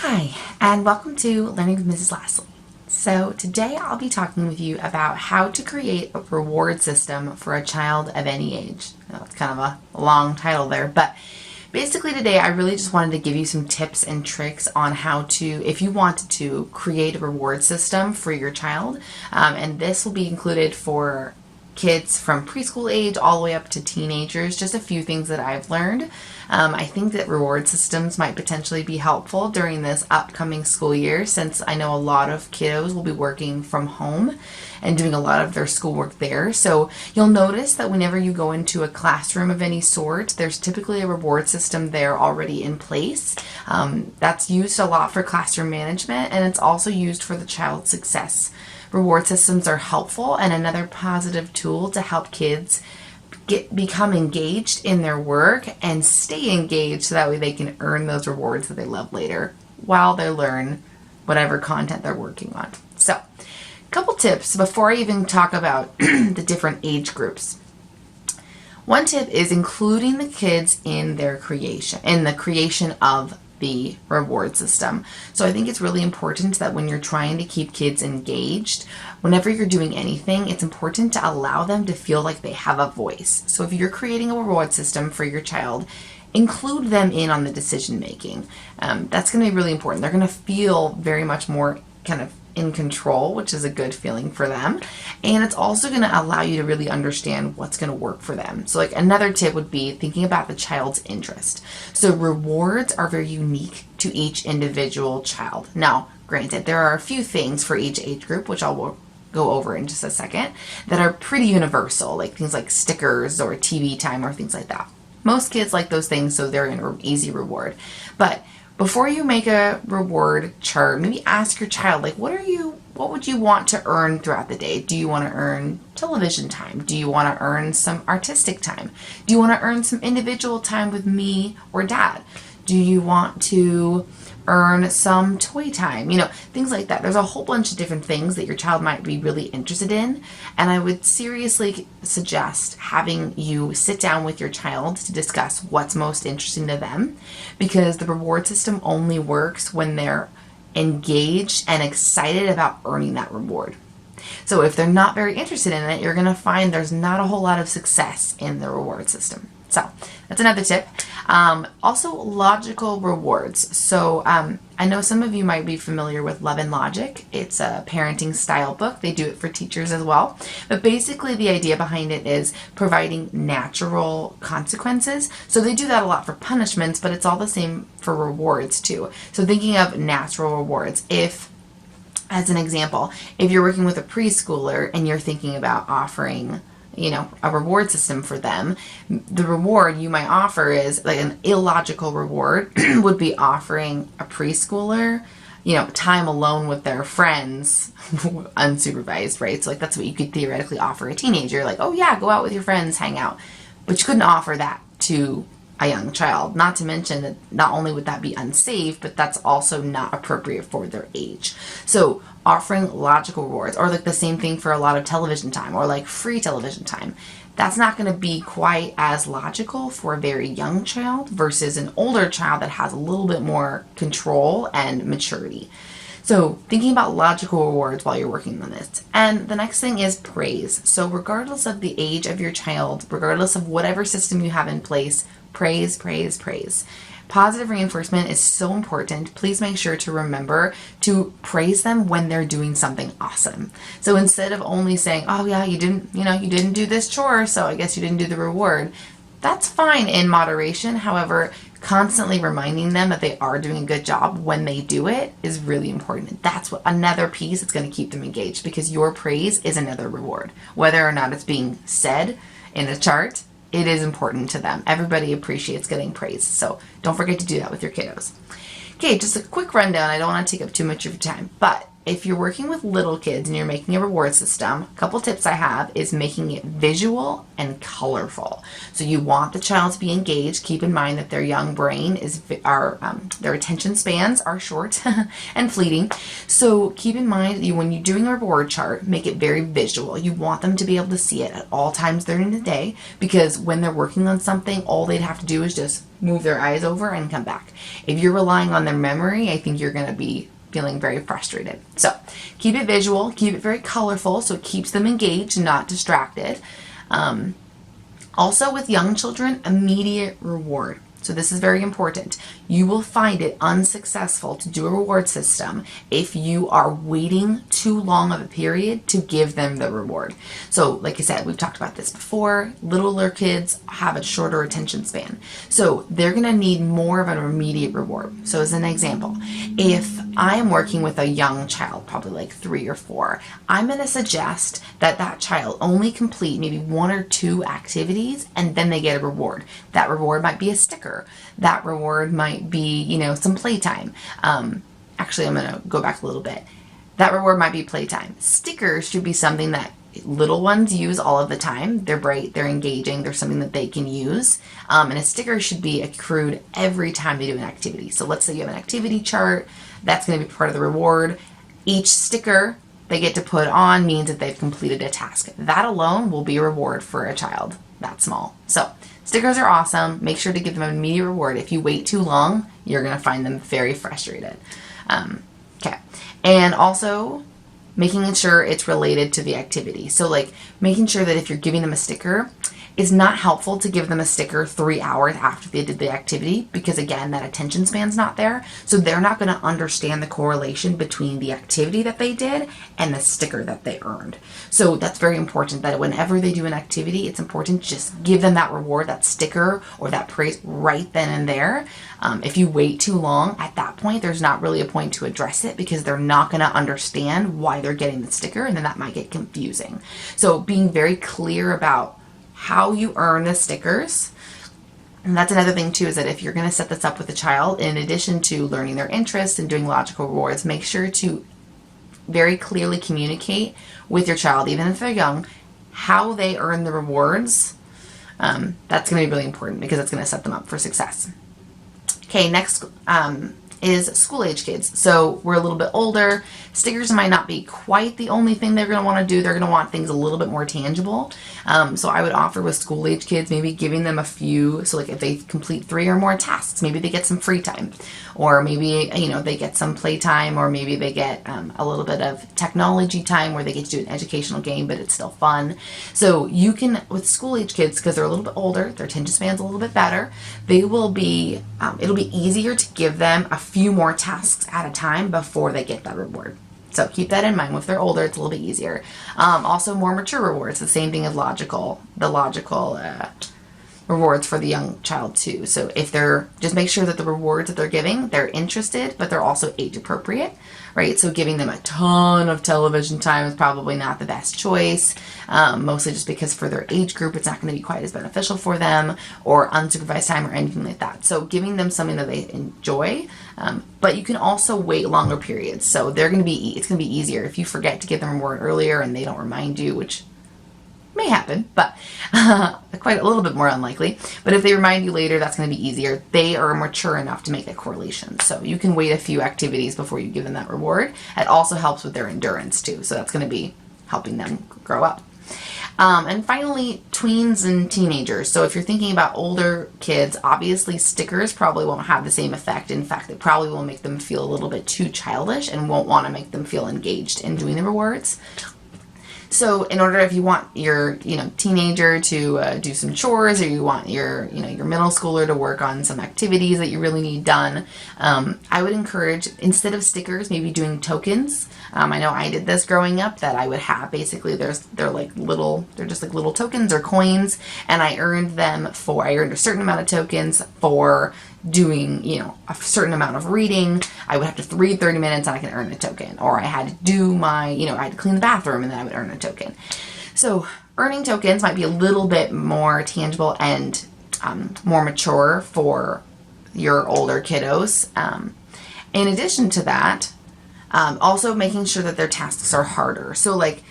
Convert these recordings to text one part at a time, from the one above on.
Hi, and welcome to Learning with Mrs. Lasley. So today I'll be talking with you about how to create a reward system for a child of any age. Now, it's kind of a long title there, but basically today I really just wanted to give you some tips and tricks on how to, if you wanted to, create a reward system for your child. And this will be included for kids from preschool age all the way up to teenagers. Just a few things that I've learned. I think that reward systems might potentially be helpful during this upcoming school year, since I know a lot of kiddos will be working from home and doing a lot of their schoolwork there. So you'll notice that whenever you go into a classroom of any sort, there's typically a reward system there already in place. That's used a lot for classroom management, and it's also used for the child's success. Reward systems are helpful and another positive tool to help kids become engaged in their work and stay engaged, so that way they can earn those rewards that they love later while they learn whatever content they're working on. So, a couple tips before I even talk about the different age groups. One tip is including the kids in the creation of the reward system. So I think it's really important that when you're trying to keep kids engaged, whenever you're doing anything, it's important to allow them to feel like they have a voice. So if you're creating a reward system for your child, include them in on the decision making. That's going to be really important. They're going to feel very much more kind of in control, which is a good feeling for them. And it's also going to allow you to really understand what's going to work for them. So like another tip would be thinking about the child's interest. So rewards are very unique to each individual child. Now, granted, there are a few things for each age group, which I'll go over in just a second, that are pretty universal, like things like stickers or TV time or things like that. Most kids like those things, so they're an easy reward. But before you make a reward chart, maybe ask your child, like, what would you want to earn throughout the day? Do you want to earn television time? Do you want to earn some artistic time? Do you want to earn some individual time with me or dad? Do you want to earn some toy time? Things like that. There's a whole bunch of different things that your child might be really interested in. And I would seriously suggest having you sit down with your child to discuss what's most interesting to them, because the reward system only works when they're engaged and excited about earning that reward. So if they're not very interested in it, you're going to find there's not a whole lot of success in the reward system. So that's another tip. Also, logical rewards. So I know some of you might be familiar with Love and Logic. It's a parenting style book. They do it for teachers as well. But basically the idea behind it is providing natural consequences. So they do that a lot for punishments, but it's all the same for rewards too. So thinking of natural rewards. As an example, if you're working with a preschooler and you're thinking about offering a reward system for them, the reward you might offer is like an illogical reward would be offering a preschooler, time alone with their friends, unsupervised, right? So like that's what you could theoretically offer a teenager, like, oh yeah, go out with your friends, hang out. But you couldn't offer that to a young child, not to mention that not only would that be unsafe, but that's also not appropriate for their age. So offering logical rewards, or like the same thing for a lot of television time, or like free television time, that's not going to be quite as logical for a very young child versus an older child that has a little bit more control and maturity. So thinking about logical rewards while you're working on this. And the next thing is praise. So regardless of the age of your child, regardless of whatever system you have in place, praise, praise, praise. Positive reinforcement is so important. Please make sure to remember to praise them when they're doing something awesome. So instead of only saying, oh yeah, you didn't do this chore, so I guess you didn't do the reward. That's fine in moderation. However, constantly reminding them that they are doing a good job when they do it is really important. That's what another piece that's going to keep them engaged, because your praise is another reward. Whether or not it's being said in a chart, it is important to them. Everybody appreciates getting praise. So don't forget to do that with your kiddos. Okay, just a quick rundown. I don't want to take up too much of your time, but if you're working with little kids and you're making a reward system, a couple tips I have is making it visual and colorful. So you want the child to be engaged. Keep in mind that their young brain their attention spans are short and fleeting. So keep in mind that when you're doing a reward chart, make it very visual. You want them to be able to see it at all times during the day, because when they're working on something, all they'd have to do is just move their eyes over and come back. If you're relying on their memory, I think you're going to be feeling very frustrated. So keep it visual, keep it very colorful so it keeps them engaged and not distracted. Also with young children, immediate reward. So this is very important. You will find it unsuccessful to do a reward system if you are waiting too long of a period to give them the reward. So like I said, we've talked about this before. Littler kids have a shorter attention span. So they're going to need more of an immediate reward. So as an example, if I am working with a young child, probably like 3 or 4, I'm going to suggest that that child only complete maybe 1 or 2 activities and then they get a reward. That reward might be a sticker. That reward might be, some playtime. Actually, I'm going to go back a little bit. That reward might be playtime. Stickers should be something that little ones use all of the time. They're bright, they're engaging, they're something that they can use. And a sticker should be accrued every time they do an activity. So let's say you have an activity chart. That's going to be part of the reward. Each sticker they get to put on means that they've completed a task. That alone will be a reward for a child that small. So stickers are awesome. Make sure to give them an immediate reward. If you wait too long, you're going to find them very frustrated. Okay. And also making sure it's related to the activity. So like making sure that if you're giving them a sticker, it's not helpful to give them a sticker 3 hours after they did the activity, because again, that attention span's not there. So they're not going to understand the correlation between the activity that they did and the sticker that they earned. So that's very important, that whenever they do an activity, it's important to just give them that reward, that sticker or that praise right then and there. If you wait too long, at that point, there's not really a point to address it, because they're not going to understand why they're getting the sticker, and then that might get confusing. So being very clear about how you earn the stickers. And that's another thing too, is that if you're going to set this up with a child, in addition to learning their interests and doing logical rewards, make sure to very clearly communicate with your child, even if they're young, how they earn the rewards. That's going to be really important, because it's going to set them up for success. Okay, next is school age kids. So we're a little bit older. Stickers might not be quite the only thing they're going to want to do. They're going to want things a little bit more tangible. So I would offer with school age kids, maybe giving them a few. So like if they complete 3 or more tasks, maybe they get some free time, or maybe, they get some play time, or maybe they get a little bit of technology time where they get to do an educational game, but it's still fun. So you can, with school age kids, because they're a little bit older, their attention span's a little bit better, they will be, it'll be easier to give them a few more tasks at a time before they get that reward. So keep that in mind. If they're older, it's a little bit easier. Also, more mature rewards. The same thing as logical rewards for the young child too. So if they're, just make sure that the rewards that they're giving, they're interested, but they're also age appropriate, right? So giving them a ton of television time is probably not the best choice, mostly just because for their age group, it's not going to be quite as beneficial for them, or unsupervised time or anything like that. So giving them something that they enjoy, but you can also wait longer periods. So it's going to be easier if you forget to give them a reward earlier and they don't remind you, which may happen, but quite a little bit more unlikely. But if they remind you later, that's going to be easier. They are mature enough to make that correlation. So you can wait a few activities before you give them that reward. It also helps with their endurance too. So that's going to be helping them grow up. And finally, tweens and teenagers. So if you're thinking about older kids, obviously stickers probably won't have the same effect. In fact, it probably will make them feel a little bit too childish and won't want to make them feel engaged in doing the rewards. So in order, if you want your, teenager to do some chores, or you want your middle schooler to work on some activities that you really need done, I would encourage, instead of stickers, maybe doing tokens. I know I did this growing up, that I would have, basically they're just like little tokens or coins, and I earned a certain amount of tokens for doing, a certain amount of reading. I would have to read 30 minutes and I can earn a token. Or I had to do I had to clean the bathroom and then I would earn a token. So earning tokens might be a little bit more tangible and more mature for your older kiddos. In addition to that, Also making sure that their tasks are harder. So like,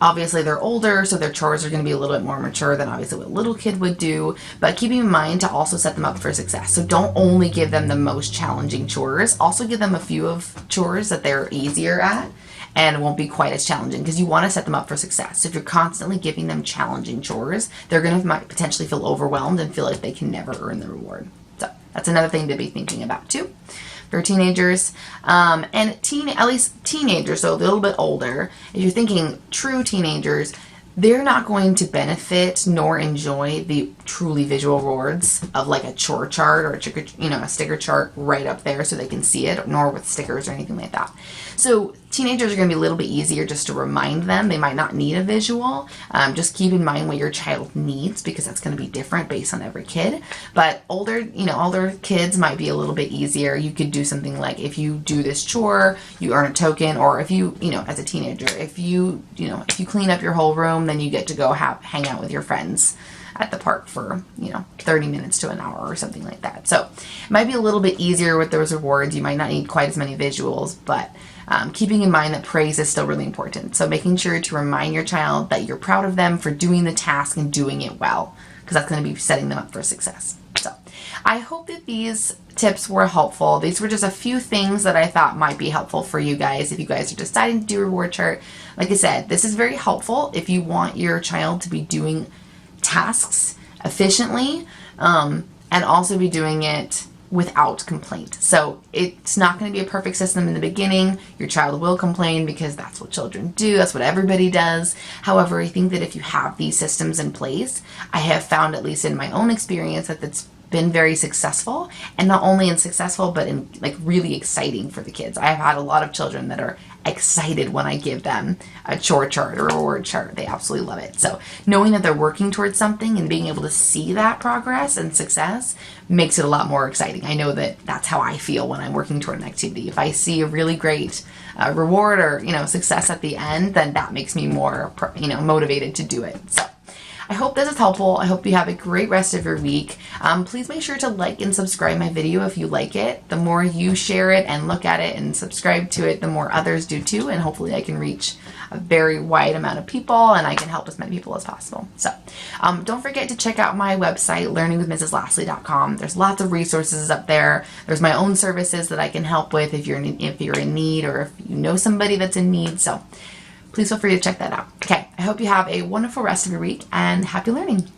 obviously they're older, so their chores are going to be a little bit more mature than obviously what a little kid would do, but keeping in mind to also set them up for success. So don't only give them the most challenging chores, also give them a few of chores that they're easier at and won't be quite as challenging, because you want to set them up for success. So if you're constantly giving them challenging chores, they're going to might potentially feel overwhelmed and feel like they can never earn the reward. So that's another thing to be thinking about too for teenagers, and at least teenagers, so a little bit older. If you're thinking true teenagers, they're not going to benefit nor enjoy the truly visual rewards of like a chore chart or a sticker chart right up there so they can see it, nor with stickers or anything like that. So teenagers are going to be a little bit easier just to remind them. They might not need a visual. Just keep in mind what your child needs, because that's going to be different based on every kid. But older kids might be a little bit easier. You could do something like, if you do this chore, you earn a token, or if you, as a teenager, if you clean up your whole room, then you get to go hang out with your friends at the park for 30 minutes to an hour or something like that. So it might be a little bit easier with those rewards. You might not need quite as many visuals, but keeping in mind that praise is still really important. So making sure to remind your child that you're proud of them for doing the task and doing it well, because that's going to be setting them up for success. So I hope that these tips were helpful. These were just a few things that I thought might be helpful for you guys if you guys are deciding to do a reward chart. Like I said, this is very helpful if you want your child to be doing tasks efficiently, and also be doing it without complaint. So it's not going to be a perfect system in the beginning. Your child will complain, because that's what children do. That's what everybody does. However, I think that if you have these systems in place, I have found, at least in my own experience, that it's been very successful, and not only in successful, but in like really exciting for the kids. I've had a lot of children that are excited when I give them a chore chart or a reward chart. They absolutely love it. So knowing that they're working towards something and being able to see that progress and success makes it a lot more exciting. I know that that's how I feel when I'm working toward an activity. If I see a really great reward or success at the end, then that makes me more motivated to do it. So I hope this is helpful. I hope you have a great rest of your week. Please make sure to like and subscribe my video if you like it. The more you share it and look at it and subscribe to it, the more others do too, and hopefully I can reach a very wide amount of people and I can help as many people as possible. So don't forget to check out my website, learningwithmrslasley.com. There's lots of resources up there. There's my own services that I can help with if you're in need, or if you know somebody that's in need. So please feel free to check that out. Okay, I hope you have a wonderful rest of your week, and happy learning.